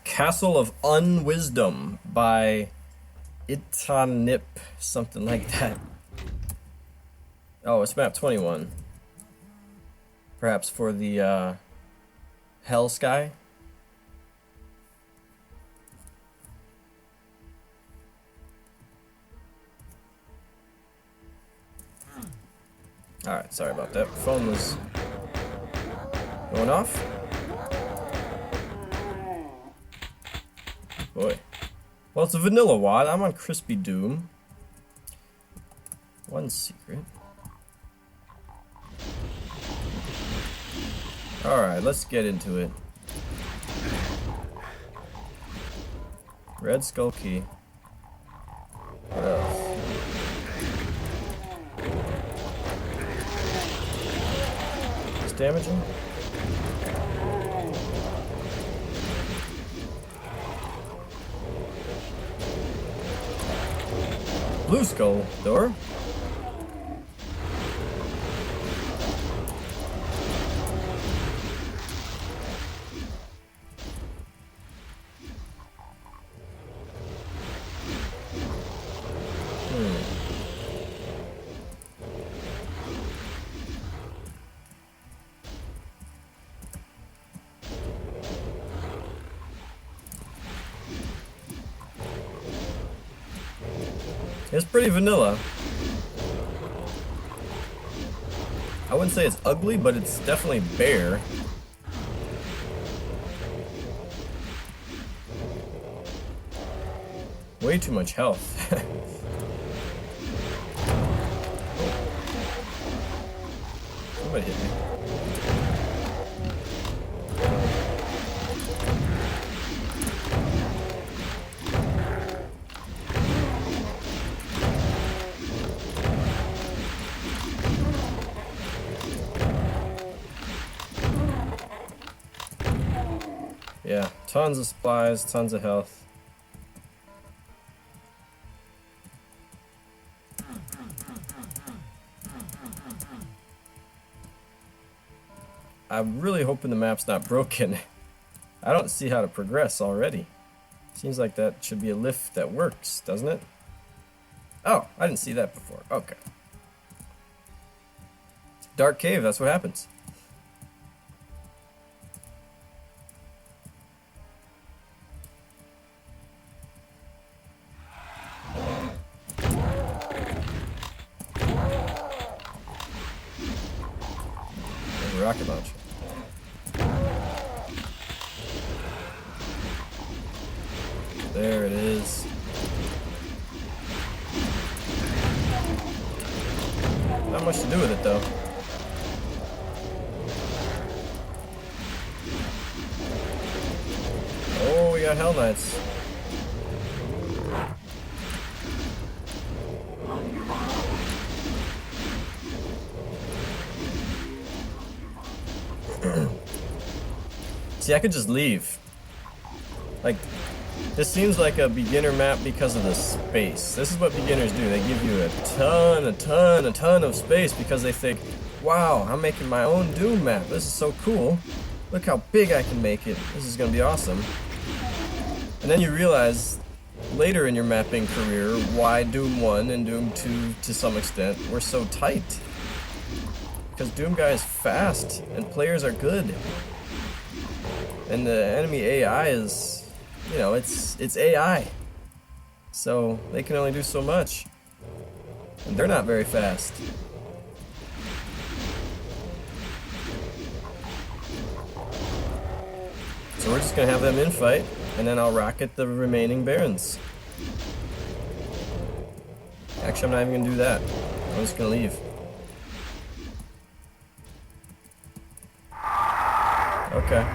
Castle of Unwisdom by Ittaanip, something like that. Oh, it's map 21. Perhaps for the Hell Sky. Alright, sorry about that. Phone was going off. Boy. Well, it's a vanilla wad. I'm on Crispy Doom. One secret. Alright, let's get into it. Red Skull Key. What else? It's damaging? Blue Skull door. It's pretty vanilla. I wouldn't say it's ugly, but it's definitely bare. Way too much health. Somebody hit me. Yeah, tons of supplies, tons of health. I'm really hoping the map's not broken. I don't see how to progress already. Seems like that should be a lift that works, doesn't it? Oh, I didn't see that before. Okay. Dark cave, that's what happens. Rocket launcher. There it is. Not much to do with it though. Oh, we got Hell Knights. See, I could just leave. Like, this seems like a beginner map because of the space. This is what beginners do. They give you a ton of space because they think, wow, I'm making my own Doom map. This is so cool. Look how big I can make it. This is going to be awesome. And then you realize later in your mapping career why Doom 1 and Doom 2 to some extent were so tight. Because Doom Guy is fast and players are good. And the enemy AI is, you know, it's AI. So they can only do so much. And they're not very fast. So we're just gonna have them infight, and then I'll rocket the remaining Barons. Actually, I'm not even gonna do that. I'm just gonna leave. Okay.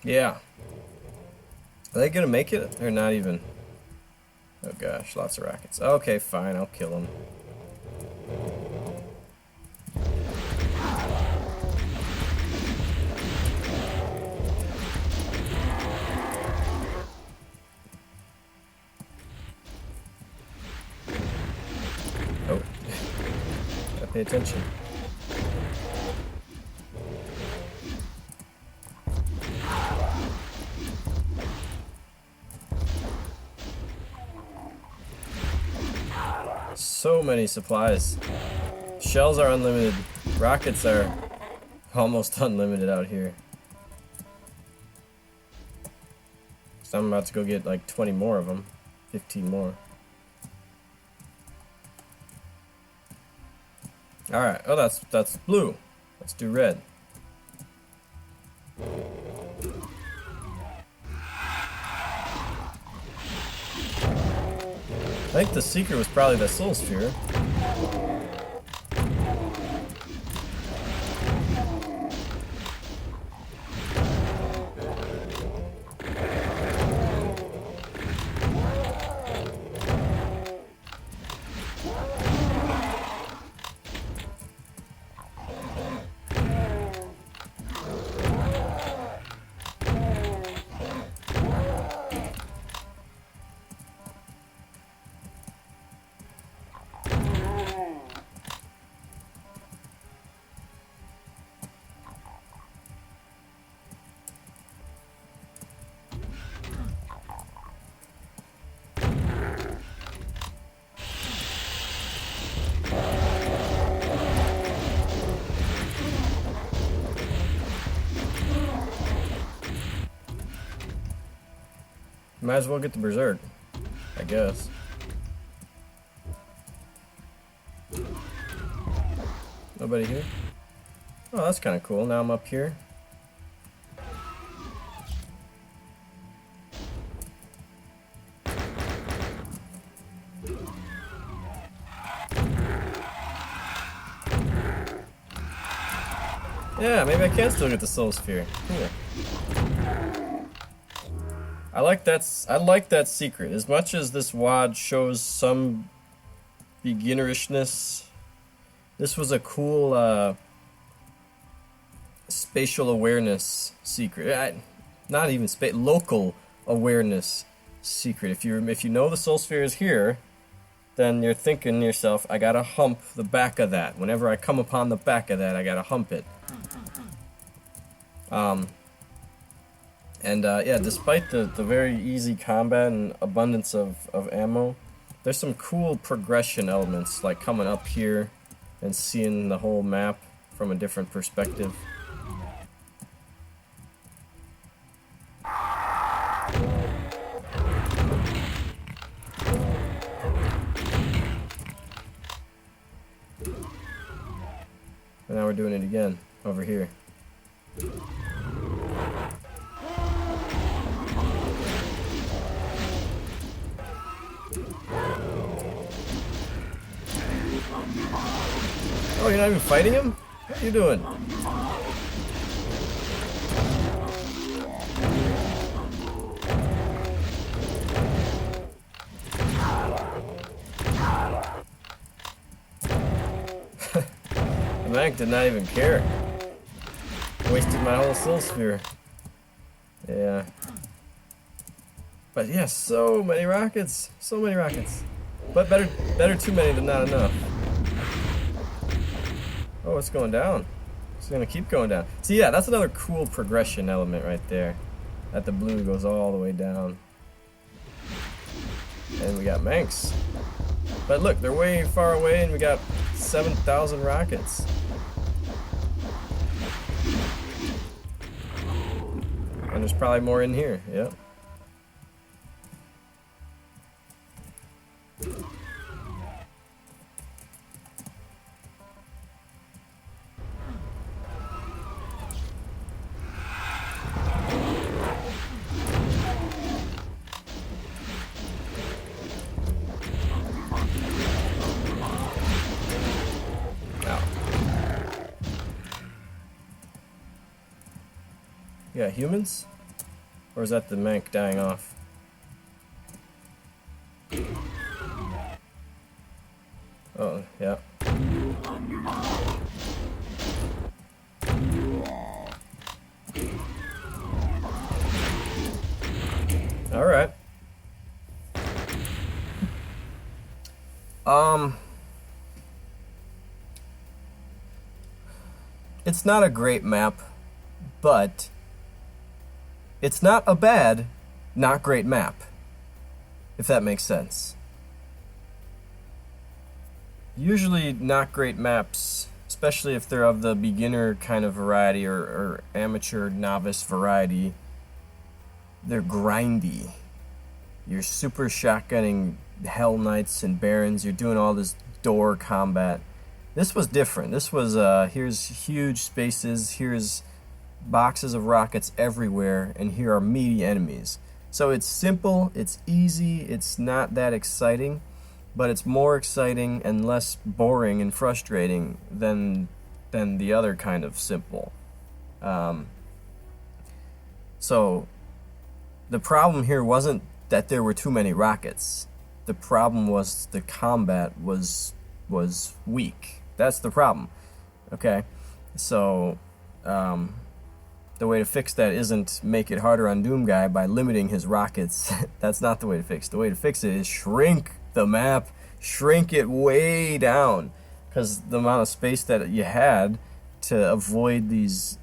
Yeah. Are they gonna make it? Or not even? Oh gosh, lots of rockets. Okay, fine, I'll kill them. Oh. Gotta pay attention. So many supplies. Shells are unlimited. Rockets are almost unlimited out here. So I'm about to go get like 20 more of them. 15 more. Alright, oh that's blue. Let's do red. I think the secret was probably the soul sphere. Might as well get the berserk, I guess. Nobody here? Oh, that's kind of cool. Now I'm up here. Yeah, maybe I can still get the soul sphere. Cool. I like that secret. As much as this WOD shows some beginnerishness, this was a cool spatial awareness secret. Not even local awareness secret. If you know the soul sphere is here, then you're thinking to yourself, I gotta hump the back of that. Whenever I come upon the back of that, I gotta hump it. Yeah, despite the very easy combat and abundance of ammo, there's some cool progression elements, like coming up here and seeing the whole map from a different perspective. And now we're doing it again, over here. Oh, you're not even fighting him? What are you doing? The Mac did not even care. Wasted my whole soul sphere. Yeah. But yeah, so many rockets. So many rockets. But better too many than not enough. Oh, it's going down. It's gonna keep going down. See, yeah, that's another cool progression element right there. That the blue goes all the way down. And we got Manx. But look, they're way far away and we got 7,000 rockets. And there's probably more in here, yep. Yeah, humans? Or is that the Mank dying off? Oh, yeah. Alright. It's not a great map, but it's not a bad, not great map, if that makes sense. Usually not great maps, especially if they're of the beginner kind of variety or amateur novice variety, they're grindy. You're super shotgunning Hell Knights and Barons, you're doing all this door combat. This was different. This was, here's huge spaces, here's boxes of rockets everywhere, and here are meaty enemies. So it's simple, it's easy, it's not that exciting, but it's more exciting and less boring and frustrating than the other kind of simple. So the problem here wasn't that there were too many rockets. The problem was the combat was weak. That's the problem. Okay, so the way to fix that isn't make it harder on Doom Guy by limiting his rockets. That's not the way to fix it. The way to fix it is shrink the map, shrink it way down, because the amount of space that you had to avoid these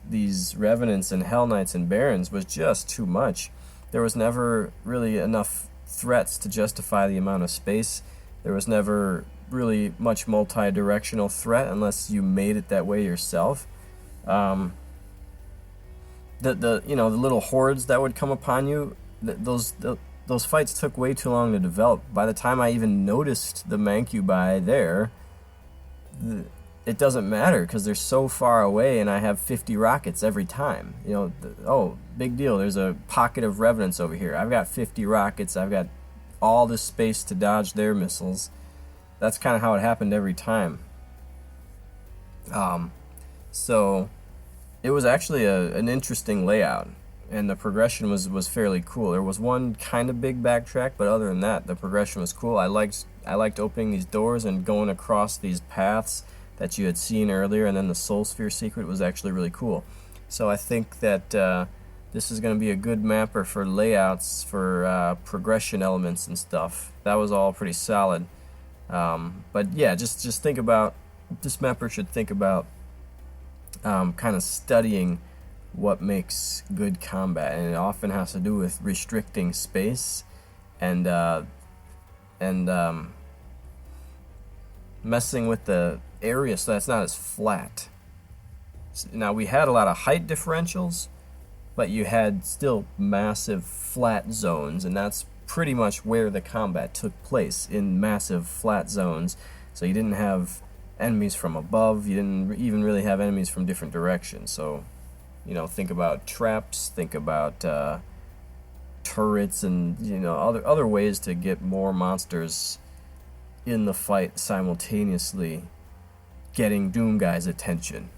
Revenants and Hell Knights and Barons was just too much. There was never really enough threats to justify the amount of space. There was never really much multi-directional threat unless you made it that way yourself. The little hordes that would come upon you, those fights took way too long to develop. By the time I even noticed the Mancubi there, it doesn't matter because they're so far away, and I have 50 rockets every time. Oh, big deal. There's a pocket of Revenants over here. I've got 50 rockets. I've got all this space to dodge their missiles. That's kind of how it happened every time. So it was actually an interesting layout, and the progression was fairly cool. There was one kind of big backtrack, but other than that, the progression was cool. I liked opening these doors and going across these paths that you had seen earlier, and then the Soul Sphere secret was actually really cool. So I think that this is going to be a good mapper for layouts, for progression elements and stuff. That was all pretty solid. But yeah, just think about, this mapper should think about kind of studying what makes good combat, and it often has to do with restricting space and messing with the area so that's not as flat. Now, we had a lot of height differentials, but you had still massive flat zones, and that's pretty much where the combat took place, in massive flat zones. So you didn't have enemies from above, you didn't even really have enemies from different directions. So, think about traps, think about turrets, and other ways to get more monsters in the fight simultaneously, getting Doom Guy's attention.